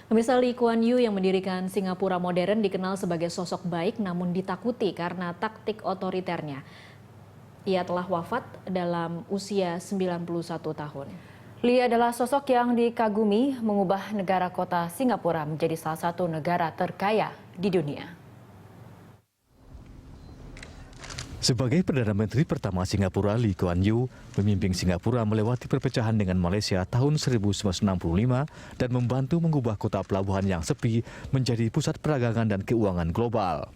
Pemirsa, Lee Kuan Yew yang mendirikan Singapura modern dikenal sebagai sosok baik namun ditakuti karena taktik otoriternya. Ia telah wafat dalam usia 91 tahun. Lee adalah sosok yang dikagumi mengubah negara kota Singapura menjadi salah satu negara terkaya di dunia. Sebagai Perdana Menteri pertama Singapura, Lee Kuan Yew memimpin Singapura melewati perpecahan dengan Malaysia tahun 1965 dan membantu mengubah kota pelabuhan yang sepi menjadi pusat perdagangan dan keuangan global.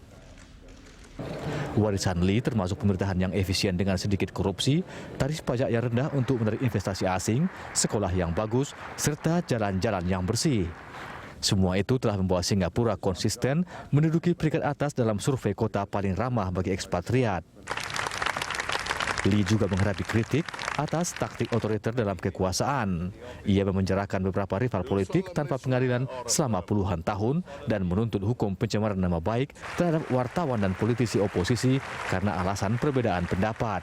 Warisan Lee termasuk pemerintahan yang efisien dengan sedikit korupsi, tarif pajak yang rendah untuk menarik investasi asing, sekolah yang bagus, serta jalan-jalan yang bersih. Semua itu telah membawa Singapura konsisten menduduki peringkat atas dalam survei kota paling ramah bagi ekspatriat. Lee juga menghadapi kritik atas taktik otoriter dalam kekuasaan. Ia memenjarakan beberapa rival politik tanpa pengadilan selama puluhan tahun dan menuntut hukum pencemaran nama baik terhadap wartawan dan politisi oposisi karena alasan perbedaan pendapat.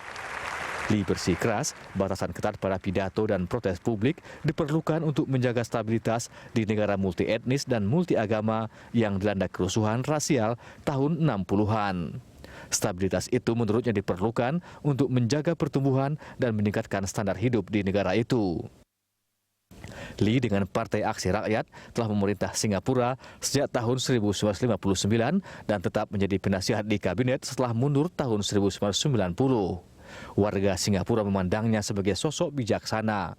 Lee bersikeras batasan ketat pada pidato dan protes publik diperlukan untuk menjaga stabilitas di negara multi etnis dan multi agama yang dilanda kerusuhan rasial tahun 60-an. Stabilitas itu menurutnya diperlukan untuk menjaga pertumbuhan dan meningkatkan standar hidup di negara itu. Lee dengan Partai Aksi Rakyat telah memerintah Singapura sejak tahun 1959 dan tetap menjadi penasihat di kabinet setelah mundur tahun 1990. Warga Singapura memandangnya sebagai sosok bijaksana.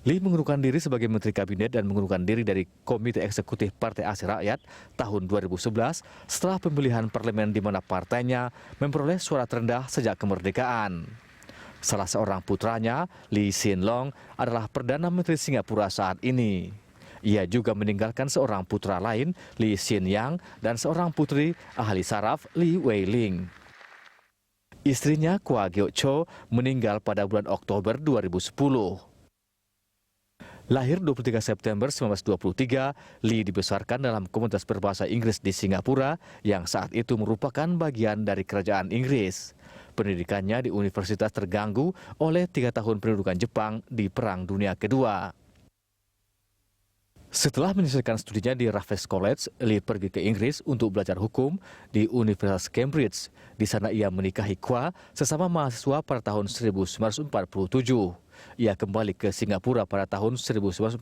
Lee mengundurkan diri sebagai Menteri Kabinet dan mengundurkan diri dari Komite Eksekutif Partai Aksi Rakyat tahun 2011 setelah pemilihan parlemen di mana partainya memperoleh suara terendah sejak kemerdekaan. Salah seorang putranya, Lee Hsien Loong, adalah Perdana Menteri Singapura saat ini. Ia juga meninggalkan seorang putra lain, Lee Hsien Yang, dan seorang putri, ahli saraf, Lee Wei Ling. Istrinya, Kwa Geok Cho, meninggal pada bulan Oktober 2010. Lahir 23 September 1923, Lee dibesarkan dalam komunitas berbahasa Inggris di Singapura yang saat itu merupakan bagian dari kerajaan Inggris. Pendidikannya di universitas terganggu oleh 3 tahun pendudukan Jepang di Perang Dunia Kedua. Setelah menyelesaikan studinya di Raffles College, Lee pergi ke Inggris untuk belajar hukum di Universitas Cambridge. Di sana ia menikahi Kwa, sesama mahasiswa pada tahun 1947. Ia kembali ke Singapura pada tahun 1949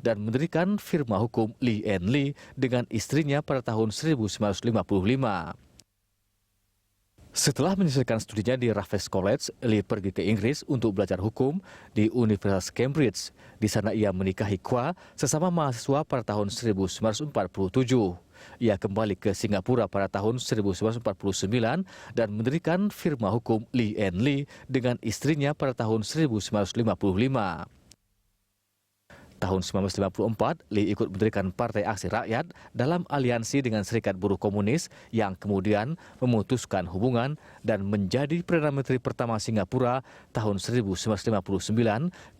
dan mendirikan firma hukum Lee & Lee dengan istrinya pada tahun 1955. Setelah menyelesaikan studinya di Raffles College, Lee pergi ke Inggris untuk belajar hukum di Universitas Cambridge. Di sana ia menikahi Kwa, sesama mahasiswa pada tahun 1947. Ia kembali ke Singapura pada tahun 1949 dan mendirikan firma hukum Lee & Lee dengan istrinya pada tahun 1955. Tahun 1954, Lee ikut mendirikan Partai Aksi Rakyat dalam aliansi dengan Serikat Buruh Komunis yang kemudian memutuskan hubungan dan menjadi Perdana Menteri pertama Singapura tahun 1959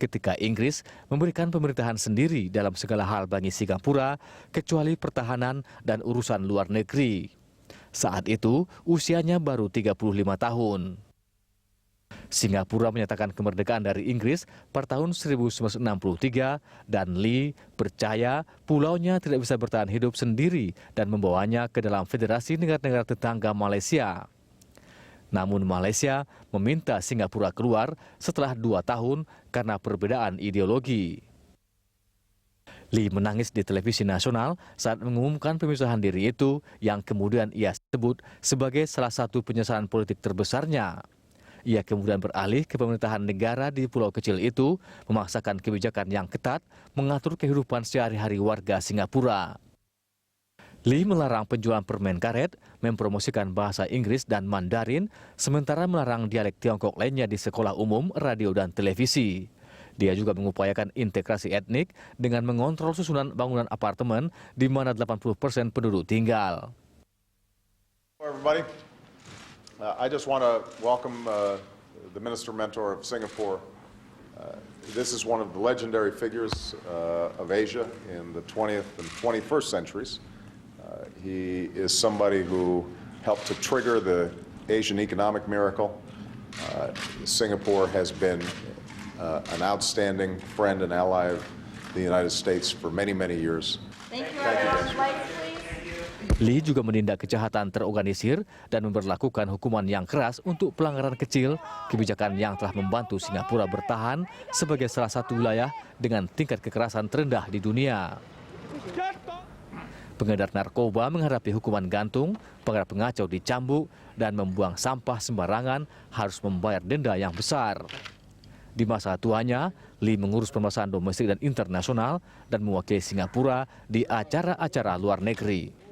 ketika Inggris memberikan pemerintahan sendiri dalam segala hal bagi Singapura kecuali pertahanan dan urusan luar negeri. Saat itu, usianya baru 35 tahun. Singapura menyatakan kemerdekaan dari Inggris pada tahun 1963 dan Lee percaya pulaunya tidak bisa bertahan hidup sendiri dan membawanya ke dalam federasi negara-negara tetangga Malaysia. Namun Malaysia meminta Singapura keluar setelah 2 tahun karena perbedaan ideologi. Lee menangis di televisi nasional saat mengumumkan pemisahan diri itu yang kemudian ia sebut sebagai salah satu penyesalan politik terbesarnya. Ia kemudian beralih ke pemerintahan negara di pulau kecil itu, memaksakan kebijakan yang ketat mengatur kehidupan sehari-hari warga Singapura. Lee melarang penjualan permen karet, mempromosikan bahasa Inggris dan Mandarin, sementara melarang dialek Tiongkok lainnya di sekolah umum, radio, dan televisi. Dia juga mengupayakan integrasi etnik dengan mengontrol susunan bangunan apartemen di mana 80% penduduk tinggal. Hello everybody. I just want to welcome the Minister Mentor of Singapore. This is one of the legendary figures of Asia in the 20th and 21st centuries. He is somebody who helped to trigger the Asian economic miracle. Singapore has been an outstanding friend and ally of the United States for many, many years. Thank you, guys. Lee juga menindak kejahatan terorganisir dan memberlakukan hukuman yang keras untuk pelanggaran kecil, kebijakan yang telah membantu Singapura bertahan sebagai salah satu wilayah dengan tingkat kekerasan terendah di dunia. Pengedar narkoba menghadapi hukuman gantung, pengedar pengacau dicambuk, dan membuang sampah sembarangan harus membayar denda yang besar. Di masa tuanya, Lee mengurus permasalahan domestik dan internasional dan mewakili Singapura di acara-acara luar negeri.